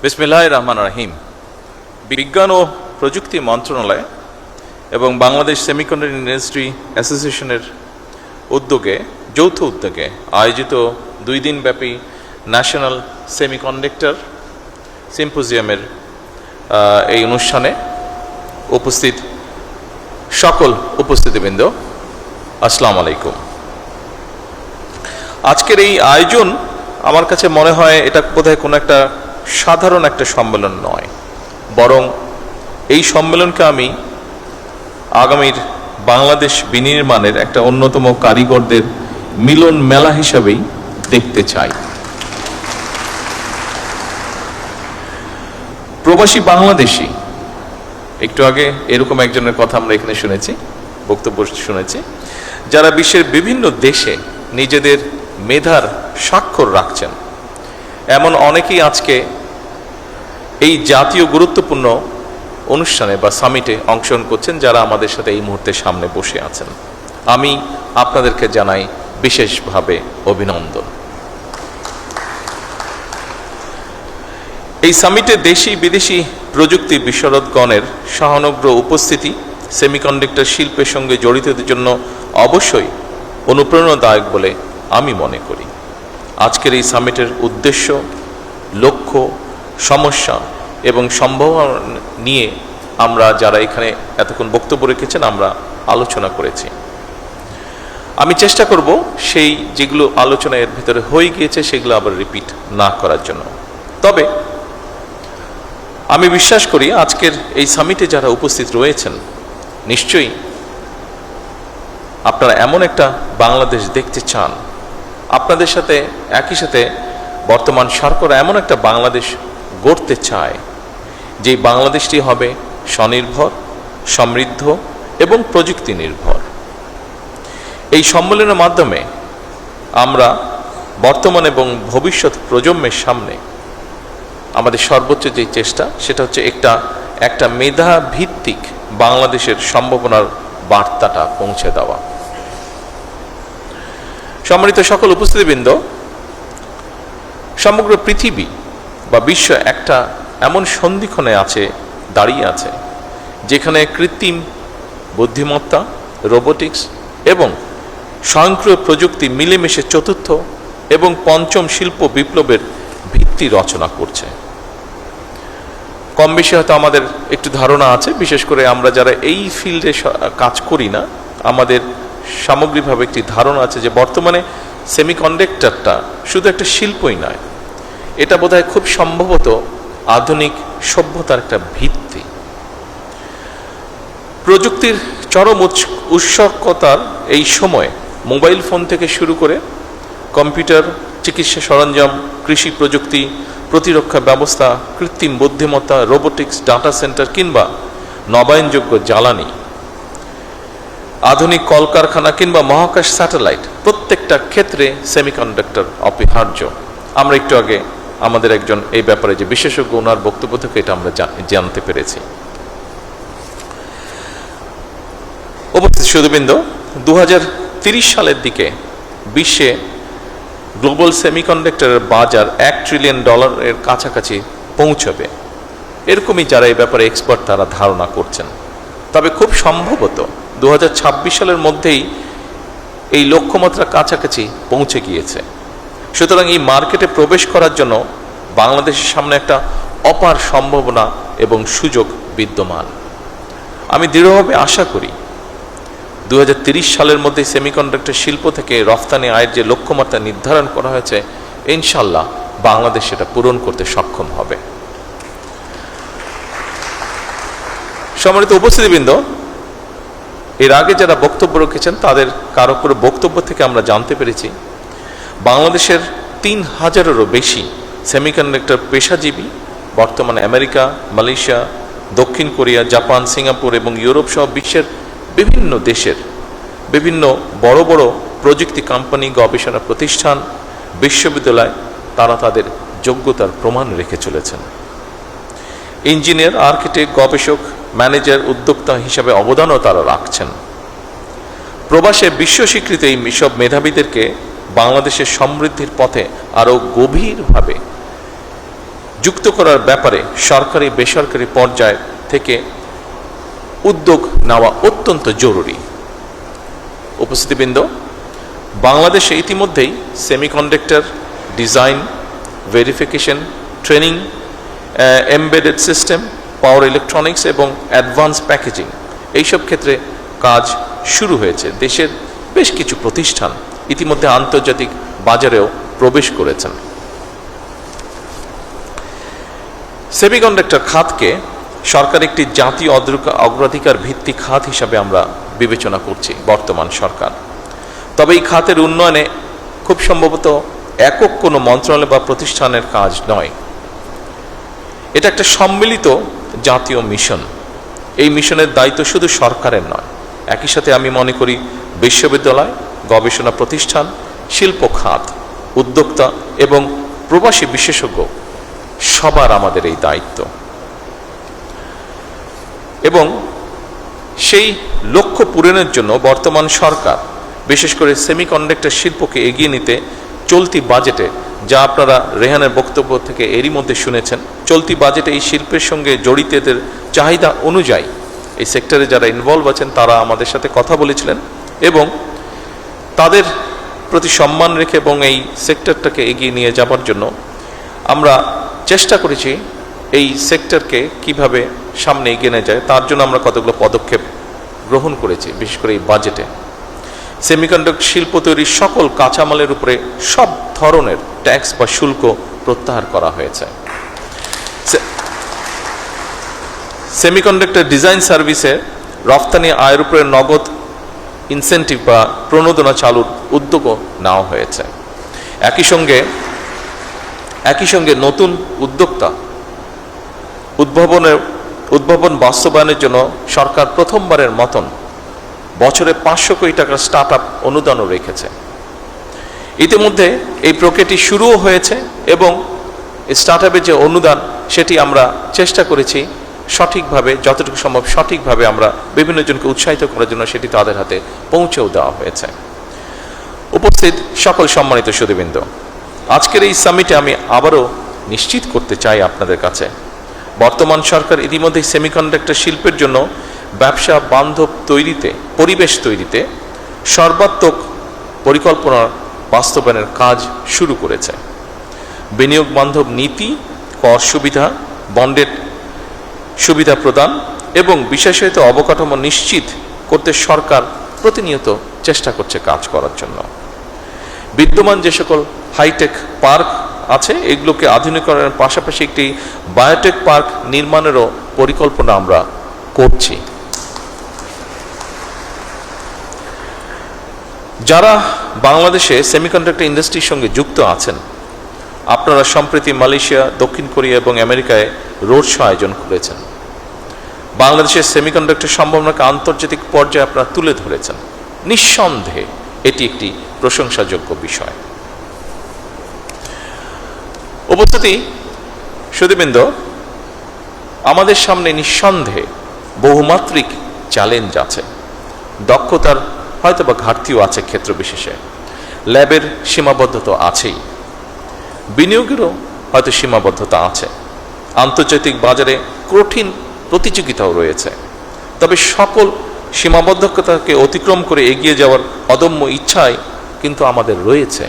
বিসমিল্লাহির রহমানির রহিম। বিজ্ঞান ও প্রযুক্তি মন্ত্রণালয় এবং বাংলাদেশ সেমিকন্ডাক্টর ইন্ডাস্ট্রি অ্যাসোসিয়েশনের যৌথ উদ্যোগে আয়োজিত 2 দিনব্যাপী ন্যাশনাল সেমিকন্ডাক্টর সিম্পোজিয়ামের এই অনুষ্ঠানে উপস্থিত সকল উপস্থিতিবৃন্দ, আসসালামু আলাইকুম। আজকের এই আয়োজন আমার কাছে মনে হয় এটা বোধহয় কোনো একটা সাধারণ একটা সম্মেলন নয়, বরং এই সম্মেলনকে আমি আগামীর বাংলাদেশ বিনির্মাণের একটা অন্যতম কারিগরদের মিলন মেলা হিসাবেই দেখতে চাই। প্রবাসী বাংলাদেশি, একটু আগে এরকম একজনের কথা আমরা এখানে শুনেছি, বক্তব্য শুনেছি, যারা বিশ্বের বিভিন্ন দেশে নিজেদের মেধার স্বাক্ষর রাখছেন, এমন অনেকেই আজকে এই জাতীয় গুরুত্বপূর্ণ অনুষ্ঠানে বা সামিটে অংশগ্রহণ করছেন, যারা আমাদের সাথে এই মুহূর্তে সামনে বসে আছেন। আমি আপনাদেরকে জানাই বিশেষভাবে অভিনন্দন। এই সামিটে দেশি বিদেশি প্রযুক্তি বিশারদগণের সহানুগ্র উপস্থিতি সেমিকন্ডাক্টর শিল্পের সঙ্গে জড়িতদের জন্য অবশ্যই অনুপ্রেরণাদায়ক বলে আমি মনে করি। আজকের এই সামিটের উদ্দেশ্য, লক্ষ্য, সমস্যা এবং সম্ভাবনা নিয়ে আমরা যারা এখানে এতক্ষণ বক্তব্য রেখেছেন আমরা আলোচনা করেছি। আমি চেষ্টা করব সেই যেগুলো আলোচনা এর ভিতরে হয়ে গিয়েছে সেগুলো আবার রিপিট না করার জন্য। তবে আমি বিশ্বাস করি আজকের এই সামিটে যারা উপস্থিত রয়েছেন নিশ্চয়ই আপনারা এমন একটা বাংলাদেশ দেখতে চান, আপনাদের সাথে একই সাথে বর্তমান সরকার এমন একটা বাংলাদেশ গড়তে চায় যে বাংলাদেশটি হবে স্বনির্ভর, সমৃদ্ধ এবং প্রযুক্তি নির্ভর। এই সম্মেলনের মাধ্যমে আমরা বর্তমান এবং ভবিষ্যৎ প্রজন্মের সামনে আমাদের সর্বোচ্চ যে চেষ্টা সেটা হচ্ছে একটা মেধা ভিত্তিক বাংলাদেশের সম্ভাবনার বার্তাটা পৌঁছে দেওয়া। সম্মানিত সকল উপস্থিতিবৃন্দ, সমগ্র পৃথিবী বা বিশ্ব একটা এমন সন্ধিক্ষণে দাঁড়িয়ে আছে যেখানে কৃত্রিম বুদ্ধিমত্তা, রোবোটিক্স এবং স্বয়ংক্রিয় প্রযুক্তি মিলেমিশে চতুর্থ এবং পঞ্চম শিল্প বিপ্লবের ভিত্তি রচনা করছে। কম বেশি হয়তো আমাদের একটু ধারণা আছে, বিশেষ করে আমরা যারা এই ফিল্ডে কাজ করি না, আমাদের সামগ্রিকভাবে একটি ধারণা আছে যে বর্তমানে সেমিকন্ডাক্টরটা শুধু একটা শিল্পই নয়, এটা বোধহয় খুব সম্ভবত আধুনিক সভ্যতার একটা ভিত্তি। প্রযুক্তির চরম উৎসকতার এই সময়ে মোবাইল ফোন থেকে শুরু করে কম্পিউটার, চিকিৎসা সরঞ্জাম, কৃষি প্রযুক্তি, প্রতিরক্ষা ব্যবস্থা, কৃত্রিম বুদ্ধিমত্তা, রোবোটিক্স, ডাটা সেন্টার কিংবা নবায়নযোগ্য জ্বালানি, আধুনিক কলকারখানা কিংবা মহাকাশ স্যাটেলাইট, প্রত্যেকটা ক্ষেত্রে সেমিকন্ডাক্টর অপরিহার্য। আমরা একটু আগে আমাদের একজন এই ব্যাপারে যে বিশেষজ্ঞ, ওনার বক্তব্য থেকে এটা আমরা জানতে পেরেছি। উপস্থিত সুধীবৃন্দ, 2030 সালের দিকে বিশ্বে গ্লোবাল সেমিকন্ডাক্টরের বাজার $1 ট্রিলিয়ন কাছাকাছি পৌঁছবে, এরকমই যারা এই ব্যাপারে এক্সপার্ট তারা ধারণা করছেন। তবে খুব সম্ভবত 2026 সালের মধ্যেই এই লক্ষ্যমাত্রা কাছাকাছি পৌঁছে গিয়েছে। সুতরাং এই মার্কেটে প্রবেশ করার জন্য বাংলাদেশের সামনে একটা অপার সম্ভাবনা এবং সুযোগ বিদ্যমান। আমি দৃঢ়ভাবে আশা করি 2030 সালের মধ্যে সেমিকন্ডাক্টর শিল্প থেকে রফতানি আয়ের যে লক্ষ্যমাত্রা নির্ধারণ করা হয়েছে, ইনশাল্লাহ বাংলাদেশ সেটা পূরণ করতে সক্ষম হবে। সম্মানিত উপস্থিতিবৃন্দ, এর আগে যারা বক্তব্য রেখেছেন তাদের কারো কারো বক্তব্য থেকে আমরা জানতে পেরেছি বাংলাদেশের 3000-এরও বেশি সেমিকন্ডাক্টর পেশাজীবী বর্তমানে আমেরিকা, মালয়েশিয়া, দক্ষিণ কোরিয়া, জাপান, সিঙ্গাপুর এবং ইউরোপ সহ বিশ্বের বিভিন্ন দেশের বিভিন্ন বড় বড় প্রযুক্তি কোম্পানি, গবেষণা প্রতিষ্ঠান, বিশ্ববিদ্যালয় তারা তাদের যোগ্যতার প্রমাণ রেখে চলেছেন। ইঞ্জিনিয়ার, আর্কিটেক্ট, গবেষক, ম্যানেজার, উদ্যোক্তা হিসাবে অবদানও তারা রাখছেন। প্রবাসে বিশ্ব স্বীকৃত এই সব মেধাবীদেরকে বাংলাদেশের সমৃদ্ধির পথে আরও গভীরভাবে যুক্ত করার ব্যাপারে সরকারি বেসরকারি পর্যায় থেকে উদ্যোগ নেওয়া অত্যন্ত জরুরি। উপস্থিতিবৃন্দ, বাংলাদেশে ইতিমধ্যেই semiconductor design, verification, training, embedded system, power electronics এবং অ্যাডভান্স প্যাকেজিং এইসব ক্ষেত্রে কাজ শুরু হয়েছে। দেশের বেশ কিছু প্রতিষ্ঠান ইতিমধ্যে আন্তর্জাতিক বাজারেও প্রবেশ করেছেন। সেমিকন্ডাক্টর খাতকে সরকার একটি জাতীয় অগ্রাধিকার ভিত্তিক খাত হিসাবে আমরা বিবেচনা করছি বর্তমান সরকার। তবে এই খাতের উন্নয়নে খুব সম্ভবত একক কোনো মন্ত্রণালয় বা প্রতিষ্ঠানের কাজ নয়, এটা একটা সম্মিলিত জাতীয় মিশন। এই মিশনের দায়িত্ব শুধু সরকারের নয়, একই সাথে আমি মনে করি বিশ্ববিদ্যালয়, গবেষণা প্রতিষ্ঠান, শিল্প খাত, উদ্যোক্তা এবং প্রবাসী বিশেষজ্ঞ সবার আমাদের এই দায়িত্ব। এবং সেই লক্ষ্য পূরণের জন্য বর্তমান সরকার বিশেষ করে সেমিকন্ডাক্টর শিল্পকে এগিয়ে নিতে চলতি বাজেটে, যা আপনারা রেহানের বক্তব্য থেকে এরই মধ্যে শুনেছেন, চলতি বাজেটে এই শিল্পের সঙ্গে জড়িতদের চাহিদা অনুযায়ী এই সেক্টরে যারা ইনভলভ আছেন তারা আমাদের সাথে কথা বলেছিলেন এবং তাদের প্রতি সম্মান রেখে এবং এই সেক্টরটাকে এগিয়ে নিয়ে যাবার জন্য আমরা চেষ্টা করেছি এই সেক্টরকে কিভাবে সামনে এগিয়ে নিয়ে যায় তার জন্য আমরা কতগুলো পদক্ষেপ গ্রহণ করেছি। বিশেষ করে এই বাজেটে সেমিকন্ডাক্টর শিল্প তৈরির সকল কাঁচামালের উপরে সব ধরনের ট্যাক্স বা শুল্ক প্রত্যাহার করা হয়েছে। সেমিকন্ডাক্টর ডিজাইন সার্ভিসে রফতানি আয়ের উপরে নগদ ইনসেন্টিভ বা প্রণোদনা চালুর উদ্যোগও নেওয়া হয়েছে। একই সঙ্গে নতুন উদ্যোক্তা উদ্ভাবন বাস্তবায়নের জন্য সরকার প্রথমবারের মতন বছরে 500 কোটি টাকার স্টার্ট আপ অনুদানও রেখেছে। ইতিমধ্যে এই প্রক্রিয়াটি শুরুও হয়েছে এবং স্টার্ট আপের যে অনুদান সেটি আমরা চেষ্টা করেছি সঠিকভাবে, যতটুকু সম্ভব সঠিকভাবে আমরা বিভিন্ন জনকে উৎসাহিত করার জন্য সেটি তাদের হাতে পৌঁছেও দেওয়া হয়েছে। উপস্থিত সকল সম্মানিত সুধীবৃন্দ, আজকের এই সামিটে আমি আবারও নিশ্চিত করতে চাই আপনাদের কাছে, বর্তমান সরকার ইতিমধ্যে সেমিকন্ডাক্টর শিল্পের জন্য ব্যবসা বান্ধব তৈরিতে, পরিবেশ তৈরিতে সর্বাত্মক পরিকল্পনা বাস্তবায়নের কাজ শুরু করেছে। বিনিয়োগ বান্ধব নীতি, কর সুবিধা, বন্ডের সুবিধা প্রদান এবং বিশেষায়িত অবকাঠামো নিশ্চিত করতে সরকার প্রতিনিয়ত চেষ্টা করছে কাজ করার জন্য। বিদ্যমান যে সকল হাইটেক পার্ক আছে এগুলোকে আধুনিকরণের পাশাপাশি একটি বায়োটেক পার্ক নির্মাণেরও পরিকল্পনা আমরা করছি। যারা বাংলাদেশে সেমিকন্ডাক্টর ইন্ডাস্ট্রির সঙ্গে যুক্ত আছেন, আপনারা সম্প্রতি মালয়েশিয়া, দক্ষিণ কোরিয়া এবং আমেরিকায় রোড শো আয়োজন করেছেন। বাংলাদেশের সেমিকন্ডাক্টর সম্ভাবনাকে আন্তর্জাতিক পর্যায়ে আপনারা তুলে ধরেছেন। নিঃসন্দেহে এটি একটি প্রশংসাযোগ্য বিষয়। উপস্থিতি সুধীবৃন্দ, আমাদের সামনে নিঃসন্দেহে বহুমাত্রিক চ্যালেঞ্জ আছে। দক্ষতার হয়তোবা ঘাটতিও আছে ক্ষেত্র বিশেষে, ল্যাবের সীমাবদ্ধতা আছেই, বিনিয়োগেরও হয়তো সীমাবদ্ধতা আছে, আন্তর্জাতিক বাজারে কঠিন প্রতিযোগিতাও রয়েছে। তবে সকল সীমাবদ্ধতাকে অতিক্রম করে এগিয়ে যাওয়ার অদম্য ইচ্ছাই কিন্তু আমাদের রয়েছে।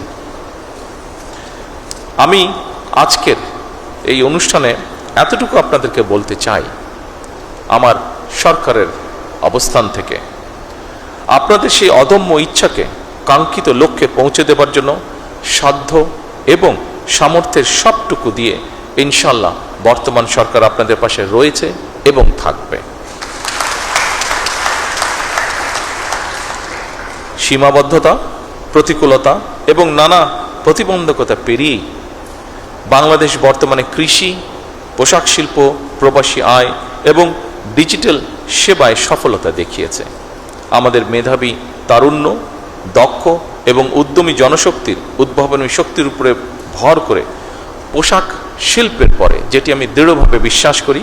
আমি আজকের এই অনুষ্ঠানে এতটুকু আপনাদেরকে বলতে চাই, আমার সরকারের অবস্থান থেকে আপনাদের সেই অদম্য ইচ্ছাকে কাঙ্ক্ষিত লক্ষ্যে পৌঁছে দেবার জন্য সাধ্য এবং সামর্থ্যের সবটুকু দিয়ে ইনশাল্লাহ বর্তমান সরকার আপনাদের পাশে রয়েছে এবং থাকবে। সীমাবদ্ধতা, প্রতিকূলতা এবং নানা প্রতিবন্ধকতা পেরিয়েই বাংলাদেশ বর্তমানে কৃষি, পোশাক শিল্প, প্রবাসী আয় এবং ডিজিটাল সেবায় সফলতা দেখিয়েছে। আমাদের মেধাবী, তারুণ্য, দক্ষ এবং উদ্যমী জনশক্তির উদ্ভাবনী শক্তির উপরে ভর করে পোশাক শিল্পের পরে, যেটি আমি দৃঢ়ভাবে বিশ্বাস করি,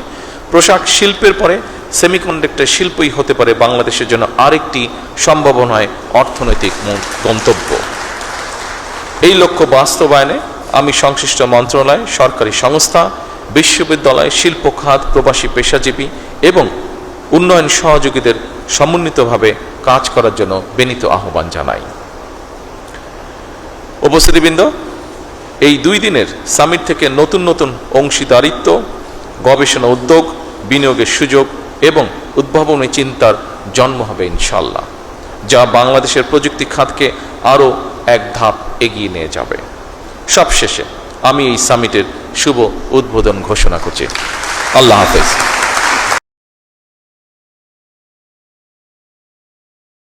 পোশাক শিল্পের পরে সেমিকন্ডাক্টর শিল্পই হতে পারে বাংলাদেশের জন্য আরেকটি সম্ভাবনায় অর্থনৈতিক গন্তব্য। এই লক্ষ্য বাস্তবায়নে আমি সংশ্লিষ্ট মন্ত্রণালয়, সরকারি সংস্থা বিশ্ববিদ্যালয়, শিল্প খাত, প্রবাসী পেশাজীবী এবং উন্নয়ন সহযোগীদের সমন্বিতভাবে কাজ করার জন্য বিনীত আহ্বান জানাই। উপস্থিতিবৃন্দ, এই 2 দিনের সামিট থেকে নতুন নতুন অংশীদারিত্ব, গবেষণা উদ্যোগ, বিনিয়োগের সুযোগ এবং উদ্ভাবনী চিন্তার জন্ম হবে ইনশাআল্লাহ, যা বাংলাদেশের প্রযুক্তি খাতকে আরও এক ধাপ এগিয়ে নিয়ে যাবে। সবশেষে আমি এই সামিটের শুভ উদ্বোধন ঘোষণা করছি। আল্লাহ হাফেজ।